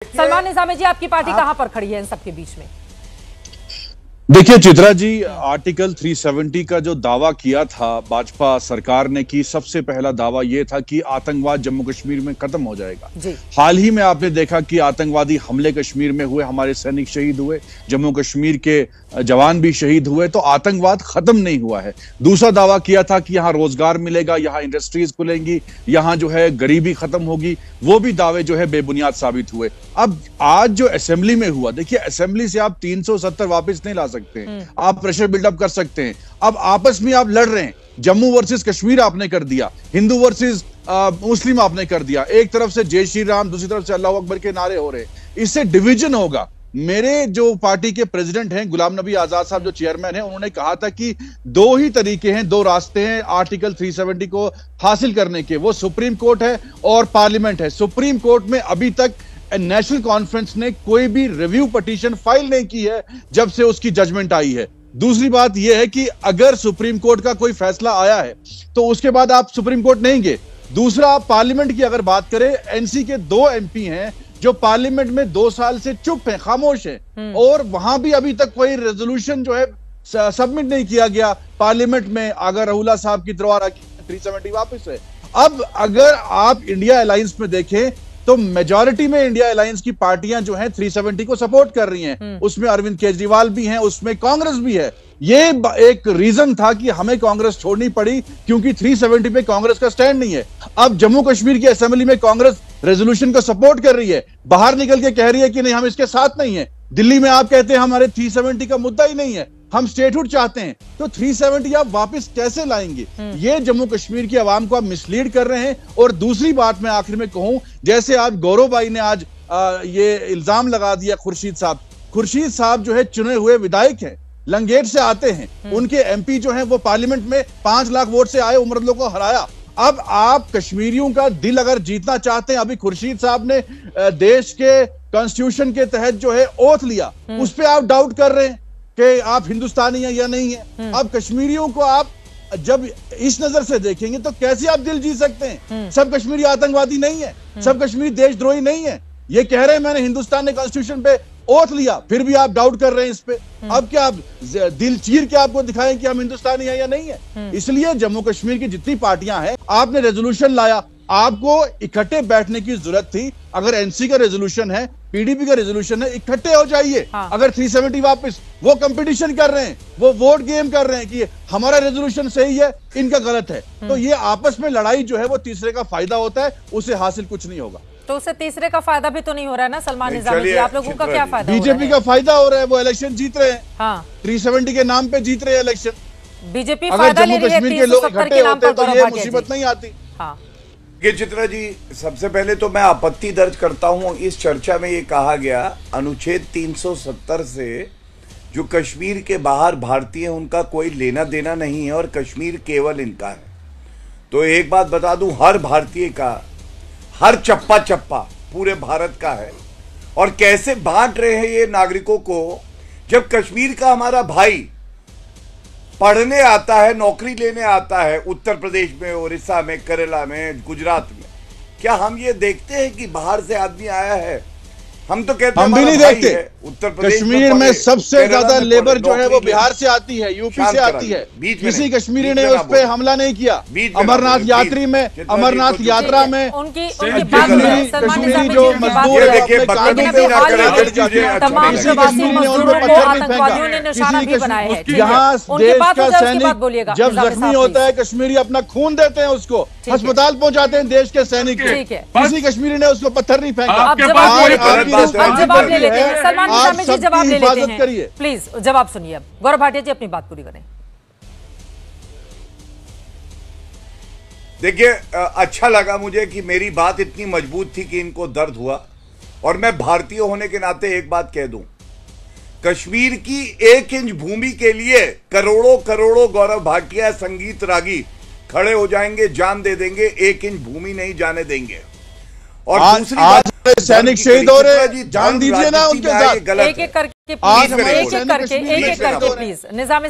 सलमान निजामी जी, आपकी पार्टी कहां पर खड़ी है इन सबके बीच में? देखिए चित्रा जी, आर्टिकल 370 का जो दावा किया था भाजपा सरकार ने की, सबसे पहला दावा यह था कि आतंकवाद जम्मू कश्मीर में खत्म हो जाएगा। हाल ही में आपने देखा कि आतंकवादी हमले कश्मीर में हुए, हमारे सैनिक शहीद हुए, जम्मू कश्मीर के जवान भी शहीद हुए, तो आतंकवाद खत्म नहीं हुआ है। दूसरा दावा किया था कि यहां रोजगार मिलेगा, यहां इंडस्ट्रीज खुलेंगी, यहां जो है गरीबी खत्म होगी। वो भी दावे जो है बेबुनियाद साबित हुए। अब आज जो असेंबली में हुआ, देखिए असेंबली से आप 370 वापस नहीं ला सकते, आप प्रेशर बिल्डअप कर सकते हैं। अब आपस में आप लड़ रहे हैं, जम्मू वर्सेस कश्मीर आपने कर दिया, हिंदू वर्सेस मुस्लिम आपने कर दिया, एक तरफ से जय श्री राम, दूसरी तरफ से अल्लाह अकबर के नारे हो रहे हैं, इससे डिवीजन होगा। मेरे जो पार्टी के प्रेसिडेंट हैं गुलाम नबी आजाद साहब, जो चेयरमैन हैं, उन्होंने कहा था कि दो ही तरीके हैं, दो रास्ते हैं आर्टिकल 370 को हासिल करने के, वो सुप्रीम कोर्ट है और पार्लियामेंट है। सुप्रीम कोर्ट में अभी तक नेशनल कॉन्फ्रेंस ने कोई भी रिव्यू पिटीशन फाइल नहीं की है जब से उसकी जजमेंट आई है। दूसरी बात यह है कि अगर सुप्रीम कोर्ट का कोई फैसला आया है तो उसके बाद आप सुप्रीम कोर्ट नहीं गए। दूसरा, आप पार्लियामेंट की अगर बात करें, एनसी के 2 एमपी हैं जो पार्लियामेंट में 2 साल से चुप हैं, खामोश हैं, और वहां भी अभी तक कोई रेजोल्यूशन जो है सबमिट नहीं किया गया पार्लियामेंट में। अगर राहुल साहब की द्वारा 370 वापस है। अब अगर आप इंडिया अलायंस में देखें तो मेजॉरिटी में इंडिया अलायंस की पार्टियां जो हैं 370 को सपोर्ट कर रही हैं। उसमें अरविंद केजरीवाल भी हैं, उसमें कांग्रेस भी है। ये एक रीजन था कि हमें कांग्रेस छोड़नी पड़ी, क्योंकि 370 पे कांग्रेस का स्टैंड नहीं है। अब जम्मू कश्मीर की असेंबली में कांग्रेस रेजोल्यूशन को सपोर्ट कर रही है, बाहर निकल के कह रही है कि नहीं, हम इसके साथ नहीं है। दिल्ली में आप कहते हैं हमारे 370 का मुद्दा ही नहीं है, हम स्टेटहुड चाहते हैं। तो 370 आप वापस कैसे लाएंगे? ये जम्मू कश्मीर की आवाम को आप मिसलीड कर रहे हैं। और दूसरी बात मैं आखिर में कहूं, जैसे आज गौरव भाई ने आज ये इल्जाम लगा दिया खुर्शीद साहब जो है चुने हुए विधायक हैं, लंगेट से आते हैं, उनके एमपी जो हैं वो पार्लियामेंट में 5 लाख वोट से आए, उमर को हराया। अब आप कश्मीरियों का दिल अगर जीतना चाहते हैं, अभी खुर्शीद साहब ने देश के कॉन्स्टिट्यूशन के तहत जो है ओथ लिया, उस पर आप डाउट कर रहे हैं कि आप हिंदुस्तानी हैं या नहीं है। अब कश्मीरियों को आप जब इस नजर से देखेंगे तो कैसे आप दिल जीत सकते हैं? सब कश्मीरी आतंकवादी नहीं है, सब कश्मीरी देशद्रोही नहीं है। ये कह रहे हैं मैंने हिंदुस्तान ने कॉन्स्टिट्यूशन पे ओथ लिया, फिर भी आप डाउट कर रहे हैं इस पे। अब क्या आप दिल चीर के आपको दिखाएं कि हम हिंदुस्तानी हैं या नहीं है? इसलिए जम्मू कश्मीर की जितनी पार्टियां हैं, आपने रेजोल्यूशन लाया, आपको इकट्ठे बैठने की जरूरत थी। अगर एनसी का रेजोल्यूशन है, पीडीपी का रेजोल्यूशन है, इकट्ठे हो जाइए। अगर 370 वापस, वो कंपटीशन कर रहे हैं, वो वोट गेम कर रहे हैं कि हमारा रेजोल्यूशन सही है, इनका गलत है। तो ये आपस में लड़ाई जो है वो तीसरे का फायदा होता है, उसे हासिल कुछ नहीं होगा। तो उससे तीसरे का फायदा भी तो नहीं हो रहा है ना सलमान निजामी जी? आप लोगों का क्या फायदा? बीजेपी का फायदा हो रहा है, वो इलेक्शन जीत रहे हैं। हाँ, 370 के नाम पे जीत रहे हैं इलेक्शन। बीजेपी फायदा ले रही है, कश्मीर के लोग इकट्ठे होते तो ये मुसीबत नहीं आती। हाँ, ये चित्रा जी, सबसे पहले तो मैं आपत्ति दर्ज करता हूं। इस चर्चा में ये कहा गया अनुच्छेद 370 से जो कश्मीर के बाहर भारतीय उनका कोई लेना देना नहीं है और कश्मीर केवल इनका है। तो एक बात बता दूं, हर भारतीय का हर चप्पा चप्पा पूरे भारत का है। और कैसे बांट रहे हैं ये नागरिकों को, जब कश्मीर का हमारा भाई पढ़ने आता है, नौकरी लेने आता है उत्तर प्रदेश में, उड़ीसा में, केरला में, गुजरात में, क्या हम ये देखते हैं कि बाहर से आदमी आया है? हम तो कहते हैं हम भी नहीं देखते। उत्तर प्रदेश कश्मीर में सबसे ज्यादा लेबर जो है वो बिहार से आती है, यूपी से आती है। किसी कश्मीरी ने उस पर हमला नहीं किया। अमरनाथ यात्री में, अमरनाथ यात्रा में कश्मीरी जो मजदूर है, किसी कश्मीरी ने उन पर पत्थर नहीं फेंका। यहाँ देश का सैनिक जब जख्मी होता है, कश्मीरी अपना खून देते हैं, उसको अस्पताल पहुंचाते हैं देश के सैनिक को। किसी कश्मीरी ने उसको पत्थर नहीं फेंका। जवाब ले लेते हैं सलमान निजामी जी, जवाब ले लेते हैं प्लीज, जवाब सुनिए। अब गौरव भाटिया जी अपनी बात पूरी करें। देखिए, अच्छा लगा मुझे कि मेरी बात इतनी मजबूत थी कि इनको दर्द हुआ। और मैं भारतीय होने के नाते एक बात कह दूं, कश्मीर की 1 इंच भूमि के लिए करोड़ों करोड़ों गौरव भाटिया संगीत रागी खड़े हो जाएंगे, जान दे देंगे, 1 इंच भूमि नहीं जाने देंगे। और दूसरी बात, सैनिक शहीद हो रहे, जान दीजिए ना उनके साथ। एक एक करके प्लीज निजामी